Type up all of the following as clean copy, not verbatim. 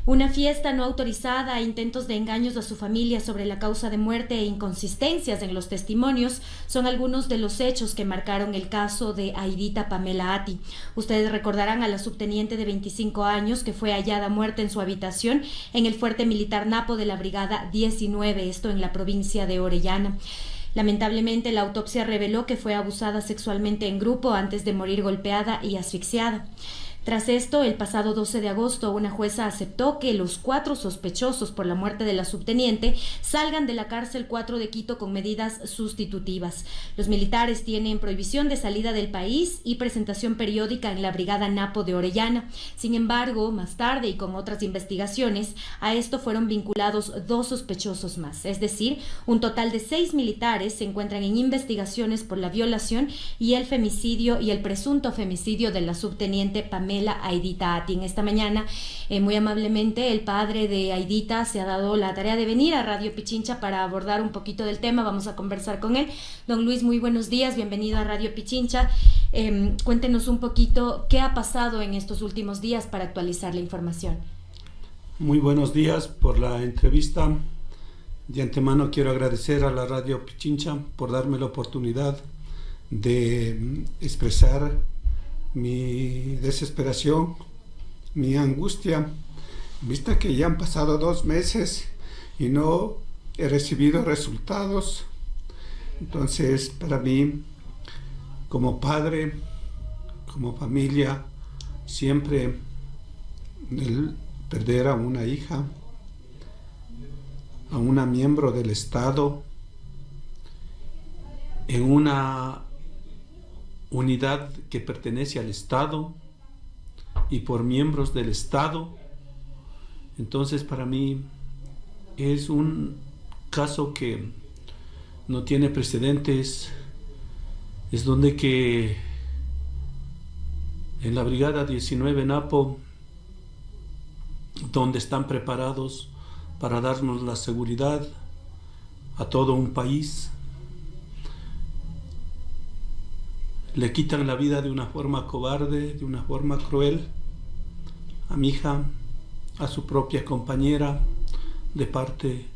Una fiesta no autorizada, intentos de engaños a su familia sobre la causa de muerte e inconsistencias en los testimonios son algunos de los hechos que marcaron el caso de Aidita Pamela Ati. Ustedes recordarán a la subteniente de 25 años que fue hallada muerta en su habitación en el fuerte militar Napo de la Brigada 19, esto en la provincia de Orellana. Lamentablemente, la autopsia reveló que fue abusada sexualmente en grupo antes de morir golpeada y asfixiada. Tras esto, el pasado 12 de agosto, una jueza aceptó que los 4 sospechosos por la muerte de la subteniente salgan de la cárcel 4 de Quito con medidas sustitutivas. Los militares tienen prohibición de salida del país y presentación periódica en la Brigada Napo de Orellana. Sin embargo, más tarde y con otras investigaciones, a esto fueron vinculados 2 sospechosos más. Es decir, un total de 6 militares se encuentran en investigaciones por la violación y el femicidio y el presunto femicidio de la subteniente Pamela Aidita Ati. En esta mañana, muy amablemente, el padre de Aidita se ha dado la tarea de venir a Radio Pichincha para abordar un poquito del tema. Vamos a conversar con él. Don Luis, muy buenos días, bienvenido a Radio Pichincha. Cuéntenos un poquito qué ha pasado en estos últimos días para actualizar la información. Muy buenos días por la entrevista. De antemano quiero agradecer a la Radio Pichincha por darme la oportunidad de expresar mi desesperación, mi angustia, vista que ya han pasado 2 meses y no he recibido resultados. Entonces, para mí, como padre, como familia, siempre el perder a una hija, a una miembro del Estado, en una unidad que pertenece al Estado y por miembros del Estado. Entonces, para mí es un caso que no tiene precedentes. Es donde que en la Brigada 19 Napo, donde están preparados para darnos la seguridad a todo un país, le quitan la vida de una forma cobarde, de una forma cruel, a mi hija, a su propia compañera, de parte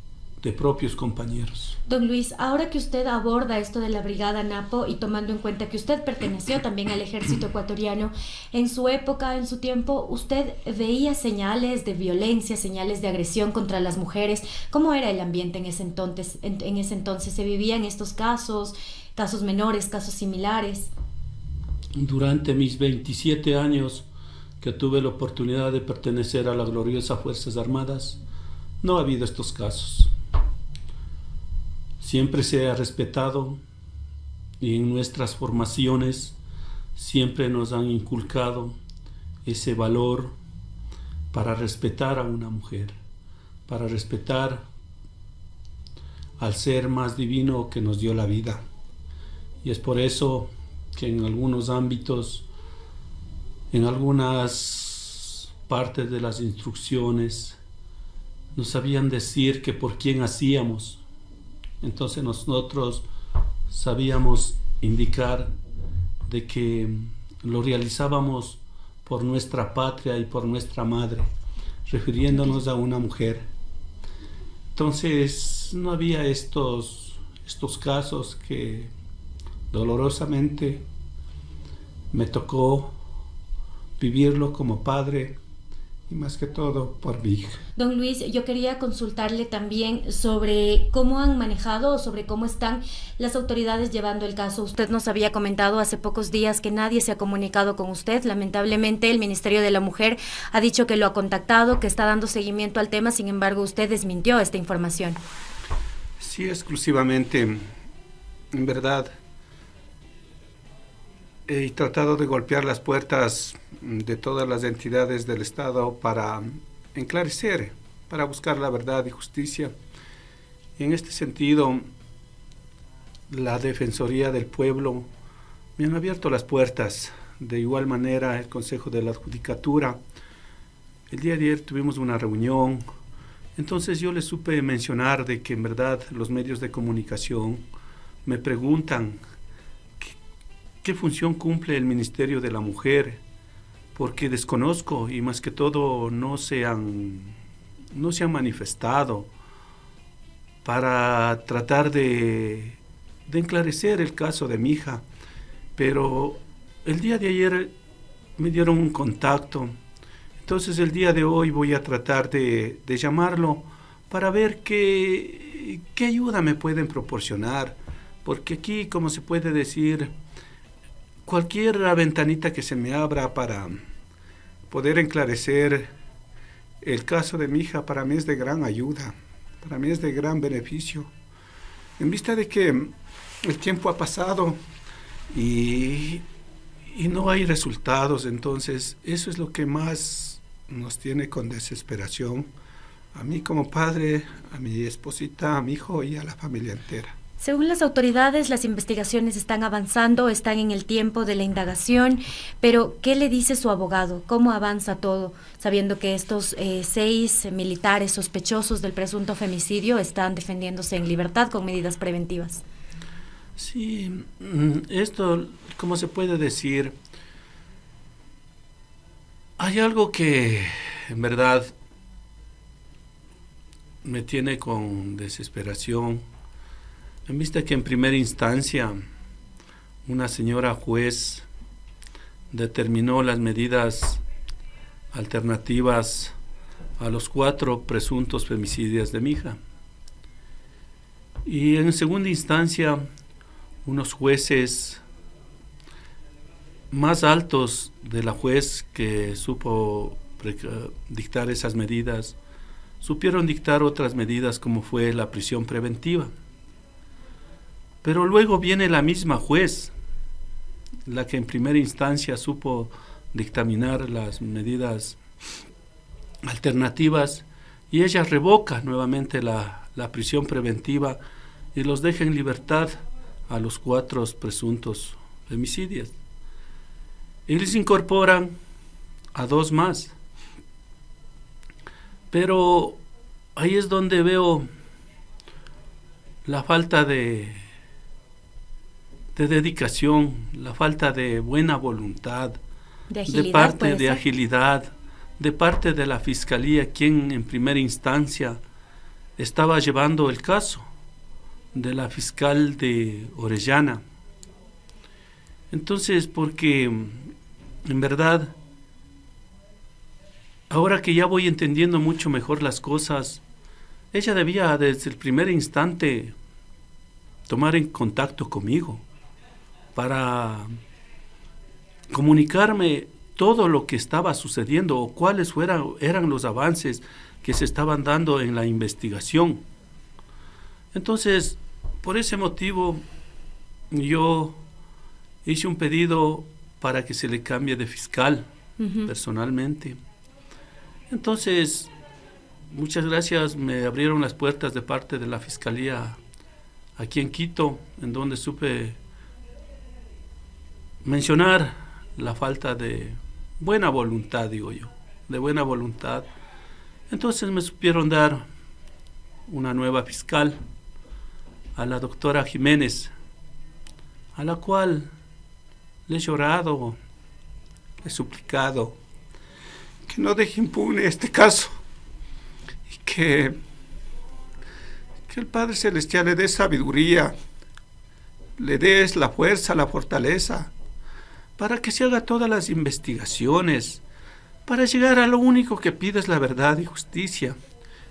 de propios compañeros. Don Luis, ahora que usted aborda esto de la Brigada Napo y tomando en cuenta que usted perteneció también al ejército ecuatoriano, en su época, en su tiempo, ¿usted veía señales de violencia, señales de agresión contra las mujeres? ¿Cómo era el ambiente en ese entonces? En ese entonces se vivían estos casos menores, casos similares. Durante mis 27 años que tuve la oportunidad de pertenecer a la gloriosa Fuerzas Armadas, no ha habido estos casos. Siempre se ha respetado y en nuestras formaciones siempre nos han inculcado ese valor para respetar a una mujer, para respetar al ser más divino que nos dio la vida. Y es por eso que en algunos ámbitos, en algunas partes de las instrucciones, nos sabían decir que por quién hacíamos. Entonces nosotros sabíamos indicar de que lo realizábamos por nuestra patria y por nuestra madre, refiriéndonos a una mujer. Entonces no había estos casos que dolorosamente me tocó vivirlo como padre y más que todo por mi hija. Don Luis, yo quería consultarle también sobre cómo han manejado o sobre cómo están las autoridades llevando el caso. Usted nos había comentado hace pocos días que nadie se ha comunicado con usted. Lamentablemente, el Ministerio de la Mujer ha dicho que lo ha contactado, que está dando seguimiento al tema. Sin embargo, usted desmintió esta información. Sí, exclusivamente, en verdad, he tratado de golpear las puertas de todas las entidades del Estado para enclarecer, para buscar la verdad y justicia. Y en este sentido, la Defensoría del Pueblo me han abierto las puertas. De igual manera, el Consejo de la Judicatura. El día de ayer tuvimos una reunión. Entonces yo les supe mencionar de que en verdad los medios de comunicación me preguntan ¿qué función cumple el Ministerio de la Mujer? Porque desconozco y más que todo no se han no se han manifestado para tratar de enclarecer el caso de mi hija, pero el día de ayer me dieron un contacto. Entonces el día de hoy voy a tratar de llamarlo para ver qué ayuda me pueden proporcionar, porque aquí, como se puede decir, cualquier ventanita que se me abra para poder enclarecer el caso de mi hija, para mí es de gran ayuda, para mí es de gran beneficio, en vista de que el tiempo ha pasado y no hay resultados. Entonces eso es lo que más nos tiene con desesperación, a mí como padre, a mi esposita, a mi hijo y a la familia entera. Según las autoridades, las investigaciones están avanzando, están en el tiempo de la indagación, pero ¿qué le dice su abogado? ¿Cómo avanza todo, sabiendo que estos 6 militares sospechosos del presunto femicidio están defendiéndose en libertad con medidas preventivas? Sí, esto, ¿cómo se puede decir? Hay algo que en verdad me tiene con desesperación, en vista que en primera instancia una señora juez determinó las medidas alternativas a los 4 presuntos femicidios de mi hija. Y en segunda instancia, unos jueces más altos de la juez que supo dictar esas medidas, supieron dictar otras medidas como fue la prisión preventiva. Pero luego viene la misma juez, la que en primera instancia supo dictaminar las medidas alternativas, y ella revoca nuevamente la prisión preventiva y los deja en libertad a los 4 presuntos femicidios. Y les incorporan a 2 más. Pero ahí es donde veo la falta de dedicación, la falta de buena voluntad, de agilidad, de parte de la Fiscalía, quien en primera instancia estaba llevando el caso, de la fiscal de Orellana. Entonces, porque en verdad, ahora que ya voy entendiendo mucho mejor las cosas, ella debía desde el primer instante tomar en contacto conmigo para comunicarme todo lo que estaba sucediendo o cuáles eran los avances que se estaban dando en la investigación. Entonces, por ese motivo, yo hice un pedido para que se le cambie de fiscal, personalmente. Entonces, muchas gracias, me abrieron las puertas de parte de la Fiscalía aquí en Quito, en donde supe mencionar la falta de buena voluntad, digo yo, de buena voluntad. Entonces me supieron dar una nueva fiscal, a la doctora Jiménez, a la cual le he llorado, le he suplicado que no deje impune este caso y que el Padre Celestial le dé sabiduría, le dé la fuerza, la fortaleza, para que se haga todas las investigaciones, para llegar a lo único que pide es la verdad y justicia,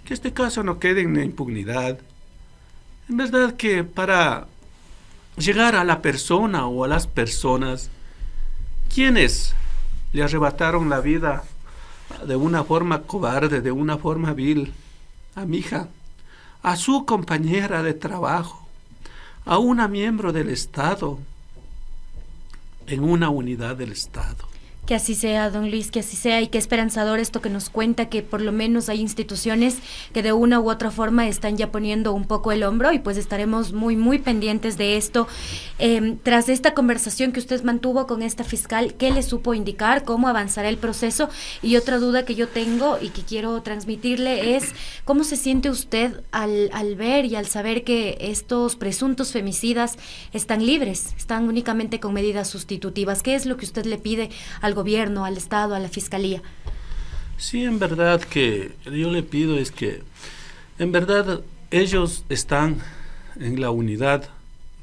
que este caso no quede en la impunidad. En verdad que para llegar a la persona o a las personas quienes le arrebataron la vida de una forma cobarde, de una forma vil, a mi hija, a su compañera de trabajo, a una miembro del Estado, en una unidad del Estado. Que así sea, don Luis, que así sea, y qué esperanzador esto que nos cuenta, que por lo menos hay instituciones que de una u otra forma están ya poniendo un poco el hombro, y pues estaremos muy, muy pendientes de esto. Tras esta conversación que usted mantuvo con esta fiscal, ¿qué le supo indicar? ¿Cómo avanzará el proceso? Y otra duda que yo tengo y que quiero transmitirle es, ¿cómo se siente usted al ver y al saber que estos presuntos femicidas están libres, están únicamente con medidas sustitutivas? ¿Qué es lo que usted le pide al gobierno, al Estado, a la Fiscalía? Sí, en verdad que yo le pido es que, en verdad, ellos están en la unidad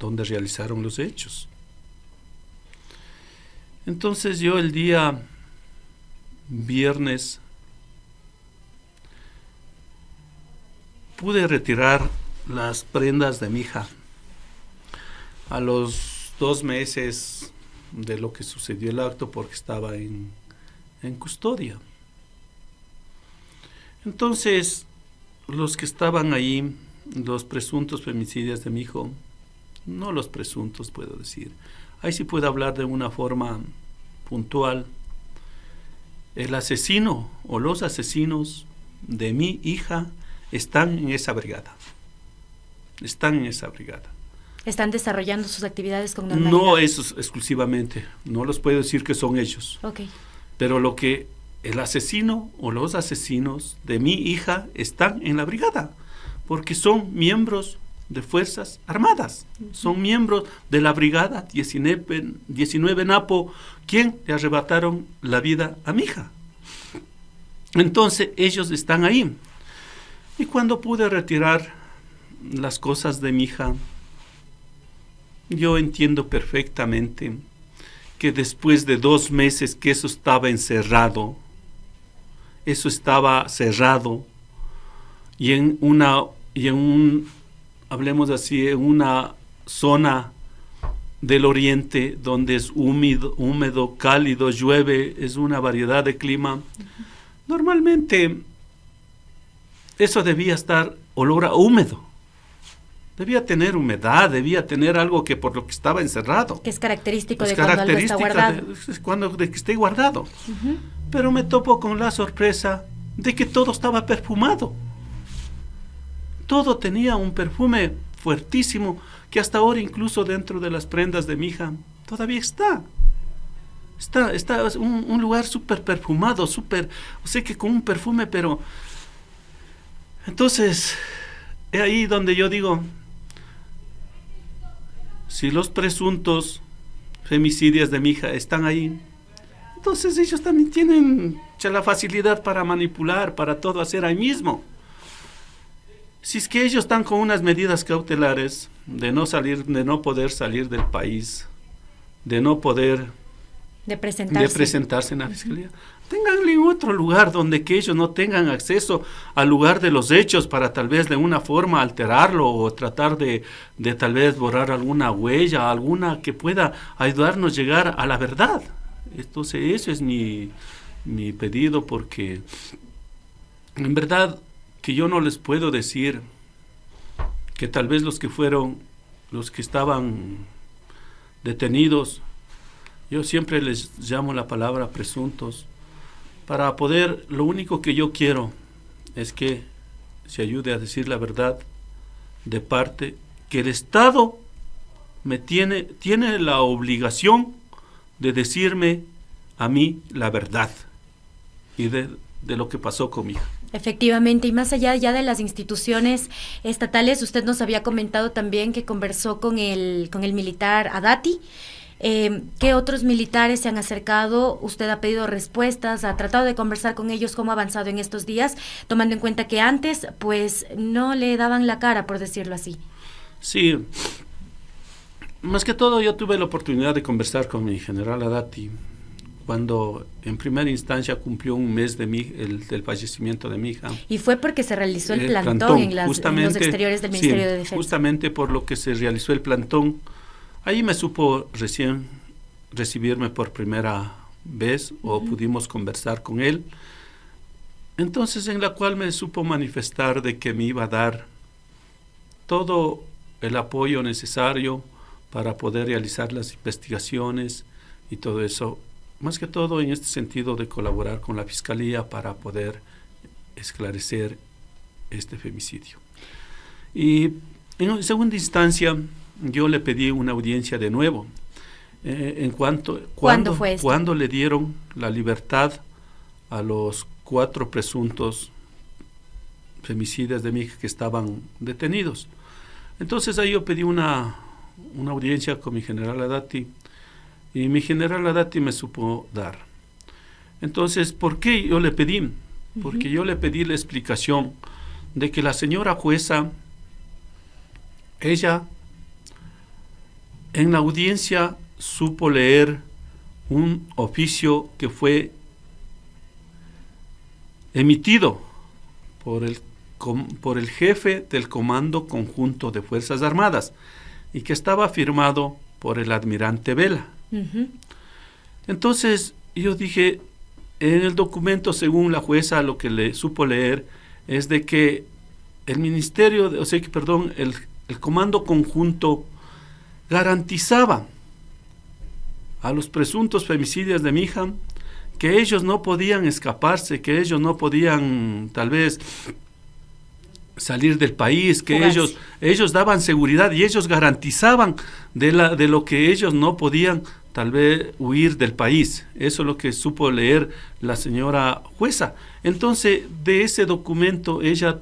donde realizaron los hechos. Entonces yo el día viernes pude retirar las prendas de mi hija a los 2 meses de lo que sucedió el acto, porque estaba en custodia. Entonces, los que estaban ahí, los presuntos femicidios de mi hijo, no los presuntos puedo decir, ahí sí puedo hablar de una forma puntual, el asesino o los asesinos de mi hija están en esa brigada. Están en esa brigada. ¿Están desarrollando sus actividades con normalidad? No esos exclusivamente, no los puedo decir que son ellos. Okay. Pero lo que el asesino o los asesinos de mi hija están en la brigada, porque son miembros de Fuerzas Armadas, son miembros de la brigada 19 Napo, quien le arrebataron la vida a mi hija. Entonces ellos están ahí. Y cuando pude retirar las cosas de mi hija, yo entiendo perfectamente que después de 2 meses que eso estaba encerrado, eso estaba cerrado, y en hablemos así, en una zona del oriente donde es húmedo, cálido, llueve, es una variedad de clima. Normalmente eso debía estar olor a húmedo. Debía tener humedad, debía tener algo que por lo que estaba encerrado. Que es característico de cuando algo está guardado. De que esté guardado. Uh-huh. Pero me topo con la sorpresa de que todo estaba perfumado. Todo tenía un perfume fuertísimo que hasta ahora incluso dentro de las prendas de mi hija todavía está. Está un lugar súper perfumado, o sea que con un perfume, pero... Entonces, es ahí donde yo digo, si los presuntos femicidios de mi hija están ahí, entonces ellos también tienen la facilidad para manipular, para todo hacer ahí mismo. Si es que ellos están con unas medidas cautelares de no poder salir del país, de no poder de presentarse en la fiscalía, ténganle en otro lugar donde que ellos no tengan acceso al lugar de los hechos para tal vez de una forma alterarlo o tratar de tal vez borrar alguna huella, alguna que pueda ayudarnos a llegar a la verdad. Entonces eso es mi pedido, porque en verdad que yo no les puedo decir que tal vez los que estaban detenidos, yo siempre les llamo la palabra presuntos, para poder, lo único que yo quiero es que se ayude a decir la verdad de parte, que el Estado tiene la obligación de decirme a mí la verdad y de lo que pasó con mi hija. Efectivamente, y más allá ya de las instituciones estatales, usted nos había comentado también que conversó con el militar Adati. ¿Qué otros militares se han acercado? Usted ha pedido respuestas, ha tratado de conversar con ellos, ¿cómo ha avanzado en estos días? Tomando en cuenta que antes, pues, no le daban la cara, por decirlo así. Sí, más que todo yo tuve la oportunidad de conversar con mi general Adati cuando en primera instancia cumplió 1 mes del fallecimiento de mi hija. Y fue porque se realizó el plantón en los exteriores del Ministerio de Defensa. Justamente por lo que se realizó el plantón. Ahí me supo recién recibirme por primera vez, o pudimos conversar con él. Entonces, en la cual me supo manifestar de que me iba a dar todo el apoyo necesario para poder realizar las investigaciones y todo eso. Más que todo en este sentido de colaborar con la Fiscalía para poder esclarecer este femicidio. Y en segunda instancia, yo le pedí una audiencia de nuevo. ¿Cuándo fue esto? Cuando le dieron la libertad a los 4 presuntos femicidas de mi hija que estaban detenidos. Entonces ahí yo pedí una audiencia con mi general Adati, y mi general Adati me supo dar. Entonces, ¿por qué yo le pedí? porque yo le pedí la explicación de que la señora jueza, ella en la audiencia supo leer un oficio que fue emitido por el jefe del Comando Conjunto de Fuerzas Armadas y que estaba firmado por el almirante Vela. Entonces yo dije, en el documento, según la jueza, lo que le supo leer es de que el el Comando Conjunto garantizaba a los presuntos femicidios de mi hija que ellos no podían escaparse, que ellos no podían tal vez salir del país, que ellos daban seguridad y ellos garantizaban de lo que ellos no podían tal vez huir del país. Eso es lo que supo leer la señora jueza. Entonces, de ese documento ella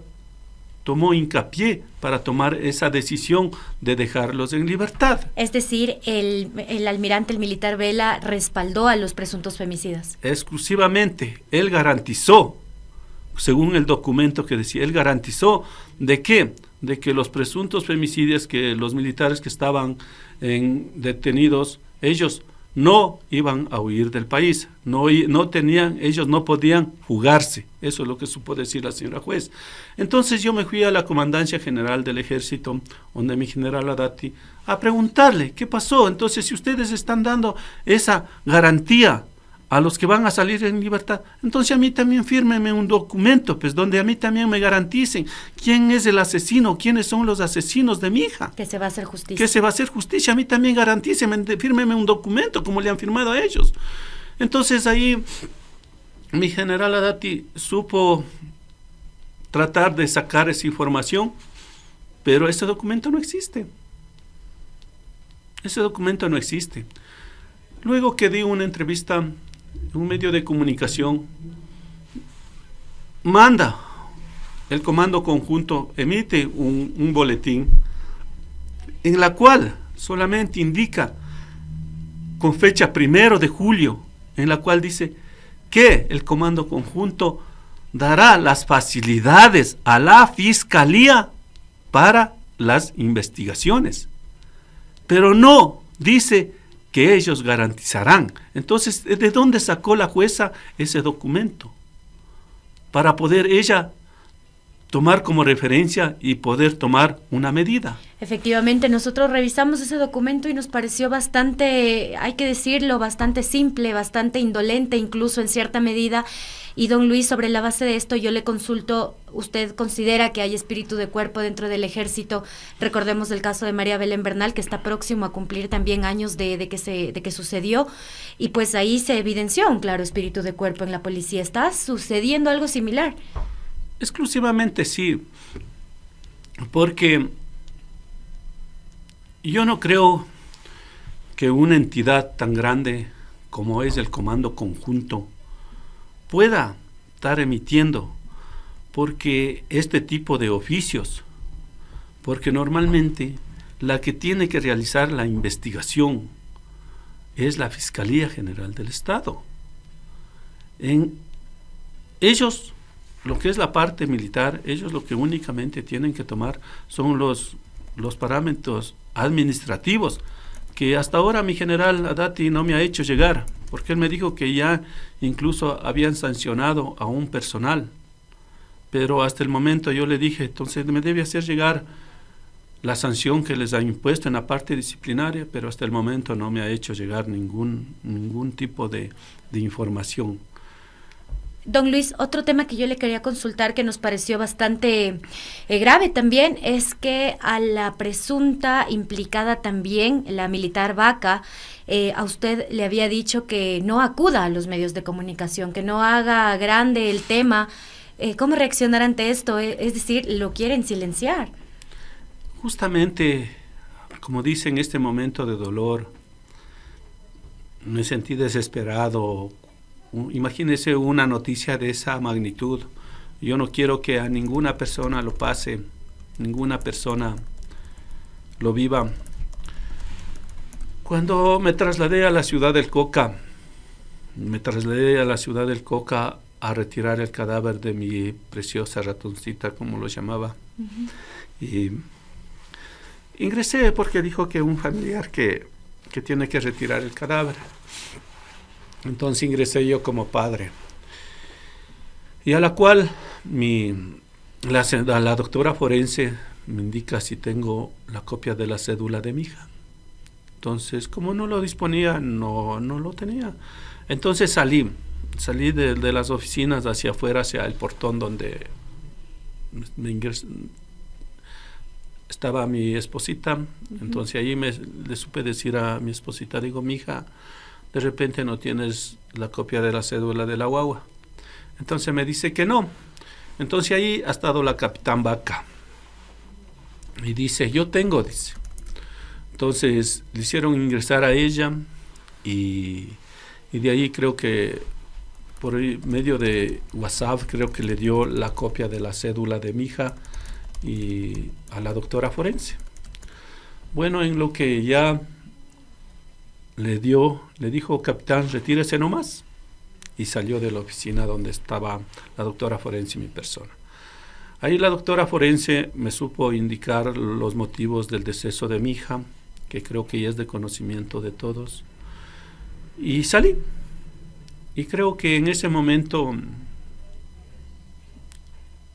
tomó hincapié para tomar esa decisión de dejarlos en libertad. Es decir, el almirante, el militar Vela, respaldó a los presuntos femicidas. Exclusivamente, él garantizó, según el documento que decía, él garantizó ¿de qué? De que los presuntos femicidios, que los militares que estaban detenidos, ellos no iban a huir del país, ellos no podían fugarse. Eso es lo que supo decir la señora juez. Entonces yo me fui a la Comandancia General del Ejército, donde mi general Adati, a preguntarle qué pasó. Entonces, si ustedes están dando esa garantía a los que van a salir en libertad, entonces a mí también fírmenme un documento, pues donde a mí también me garanticen quién es el asesino, quiénes son los asesinos de mi hija. Que se va a hacer justicia. Que se va a hacer justicia, a mí también garantícenme, fírmenme un documento como le han firmado a ellos. Entonces ahí mi general Adati supo tratar de sacar esa información, pero ese documento no existe. Ese documento no existe. Luego que di una entrevista en un medio de comunicación, manda el Comando Conjunto, emite un boletín en la cual solamente indica con fecha 1 de julio, en la cual dice que el Comando Conjunto dará las facilidades a la Fiscalía para las investigaciones, pero no dice que ellos garantizarán. Entonces, ¿de dónde sacó la jueza ese documento? Para poder ella tomar como referencia y poder tomar una medida. Efectivamente, nosotros revisamos ese documento y nos pareció bastante, hay que decirlo, bastante simple, bastante indolente, incluso en cierta medida. Y don Luis, sobre la base de esto, yo le consulto, ¿usted considera que hay espíritu de cuerpo dentro del ejército? Recordemos el caso de María Belén Bernal, que está próximo a cumplir también años de que sucedió, y pues ahí se evidenció un claro espíritu de cuerpo en la policía. ¿Está sucediendo algo similar? Exclusivamente sí, porque yo no creo que una entidad tan grande como es el Comando Conjunto pueda estar emitiendo porque este tipo de oficios, porque normalmente la que tiene que realizar la investigación es la Fiscalía General del Estado. Ellos, lo que es la parte militar, ellos lo que únicamente tienen que tomar son los parámetros administrativos, que hasta ahora mi general Adati no me ha hecho llegar, porque él me dijo que ya incluso habían sancionado a un personal, pero hasta el momento yo le dije, entonces me debe hacer llegar la sanción que les ha impuesto en la parte disciplinaria, pero hasta el momento no me ha hecho llegar ningún tipo de información. Don Luis, otro tema que yo le quería consultar que nos pareció bastante grave también es que a la presunta implicada también, la militar Vaca, a usted le había dicho que no acuda a los medios de comunicación, que no haga grande el tema. ¿Cómo reaccionar ante esto? Es decir, lo quieren silenciar. Justamente, como dice, en este momento de dolor, me sentí desesperado. Imagínese una noticia de esa magnitud. Yo no quiero que a ninguna persona lo pase, ninguna persona lo viva. Cuando me trasladé a la ciudad del Cauca, a retirar el cadáver de mi preciosa ratoncita, como lo llamaba. Y ingresé porque dijo que un familiar que tiene que retirar el cadáver. Entonces ingresé yo como padre. Y a la cual la doctora forense me indica si tengo la copia de la cédula de mi hija. Entonces, como no lo disponía, no lo tenía. Entonces salí de las oficinas hacia afuera, hacia el portón donde estaba mi esposita. Entonces ahí le supe decir a mi esposita, digo, mi hija, de repente no tienes la copia de la cédula de la guagua. Entonces me dice que no. Entonces ahí ha estado la capitán Vaca. Y dice, yo tengo, dice. Entonces le hicieron ingresar a ella y de ahí creo que por medio de WhatsApp creo que le dio la copia de la cédula de mi hija y a la doctora forense. Bueno, en lo que ya le dijo, capitán, retírese nomás. Y salió de la oficina donde estaba la doctora forense y mi persona. Ahí la doctora forense me supo indicar los motivos del deceso de mi hija, que creo que ya es de conocimiento de todos. Y salí. Y creo que en ese momento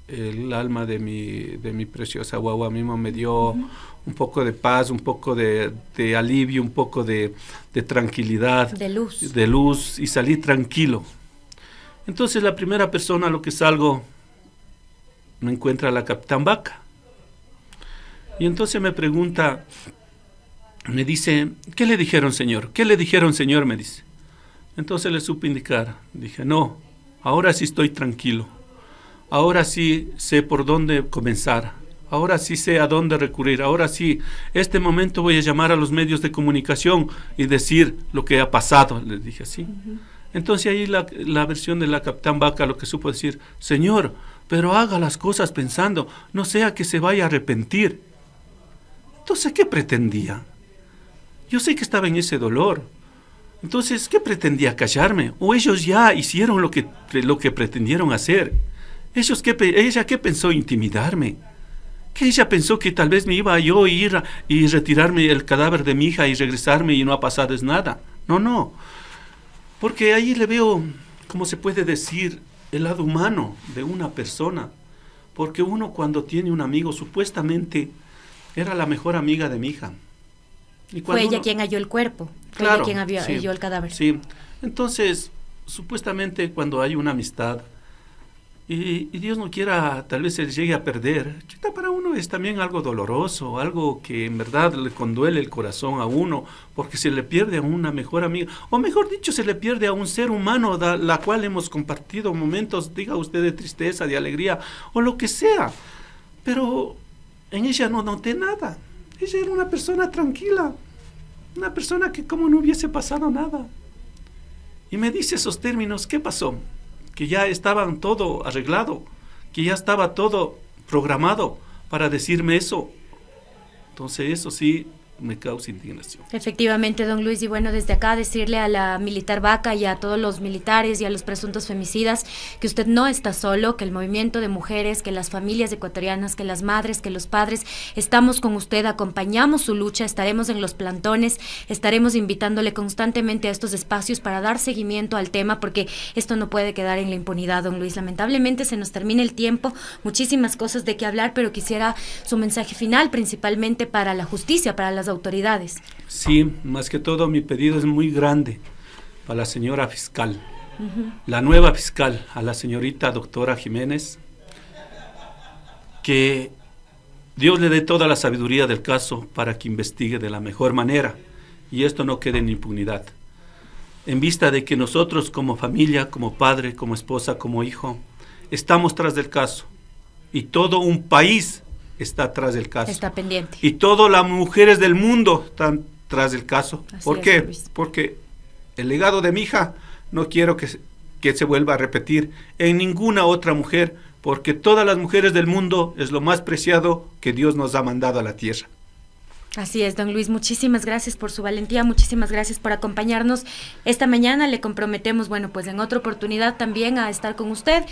el alma de mi preciosa guagua mismo me dio un poco de paz, un poco de alivio, un poco de tranquilidad. De luz, y salí tranquilo. Entonces la primera persona a lo que salgo me encuentra la capitán Vaca. Y entonces me pregunta, me dice, ¿qué le dijeron, señor? ¿Qué le dijeron, señor? Me dice. Entonces le supe indicar. Dije, no, ahora sí estoy tranquilo. Ahora sí sé por dónde comenzar. Ahora sí sé a dónde recurrir. Ahora sí, este momento voy a llamar a los medios de comunicación y decir lo que ha pasado. Le dije así. Entonces ahí la versión de la capitán Vaca lo que supo decir, señor, pero haga las cosas pensando, no sea que se vaya a arrepentir. Entonces, ¿qué pretendía? Yo sé que estaba en ese dolor. Entonces, ¿qué pretendía? ¿Callarme? ¿O ellos ya hicieron lo que pretendieron hacer? ¿Ella qué pensó? ¿Intimidarme? ¿Que ella pensó que tal vez me iba yo a ir y retirarme el cadáver de mi hija y regresarme y no ha pasado nada? No. Porque ahí le veo, ¿cómo se puede decir?, el lado humano de una persona. Porque uno cuando tiene un amigo, supuestamente era la mejor amiga de mi hija. Y fue ella quien halló el cuerpo, fue ella quien halló el cadáver. Sí, entonces, supuestamente cuando hay una amistad, y Dios no quiera, tal vez se llegue a perder, para uno es también algo doloroso, algo que en verdad le conduele el corazón a uno, porque se le pierde a una mejor amiga, o mejor dicho, se le pierde a un ser humano, la cual hemos compartido momentos, diga usted, de tristeza, de alegría, o lo que sea, pero en ella no noté nada. Ella era una persona tranquila, una persona que como no hubiese pasado nada. Y me dice esos términos, ¿qué pasó? Que ya estaban todo arreglado, que ya estaba todo programado para decirme eso. Entonces eso sí me causa indignación. Efectivamente, don Luis, y bueno, desde acá decirle a la militar Vaca y a todos los militares y a los presuntos femicidas que usted no está solo, que el movimiento de mujeres, que las familias ecuatorianas, que las madres, que los padres, estamos con usted, acompañamos su lucha, estaremos en los plantones, estaremos invitándole constantemente a estos espacios para dar seguimiento al tema, porque esto no puede quedar en la impunidad, don Luis. Lamentablemente se nos termina el tiempo, muchísimas cosas de qué hablar, pero quisiera su mensaje final, principalmente para la justicia, para las autoridades. Sí, más que todo mi pedido es muy grande para la señora fiscal, la nueva fiscal, a la señorita doctora Jiménez, que Dios le dé toda la sabiduría del caso para que investigue de la mejor manera y esto no quede en impunidad. En vista de que nosotros como familia, como padre, como esposa, como hijo, estamos tras del caso y todo un país está atrás del caso. Está pendiente. Y todas las mujeres del mundo están tras del caso. ¿Por qué? Porque el legado de mi hija no quiero que se vuelva a repetir en ninguna otra mujer, porque todas las mujeres del mundo es lo más preciado que Dios nos ha mandado a la tierra. Así es, don Luis, muchísimas gracias por su valentía, muchísimas gracias por acompañarnos esta mañana. Le comprometemos, bueno, pues en otra oportunidad también a estar con usted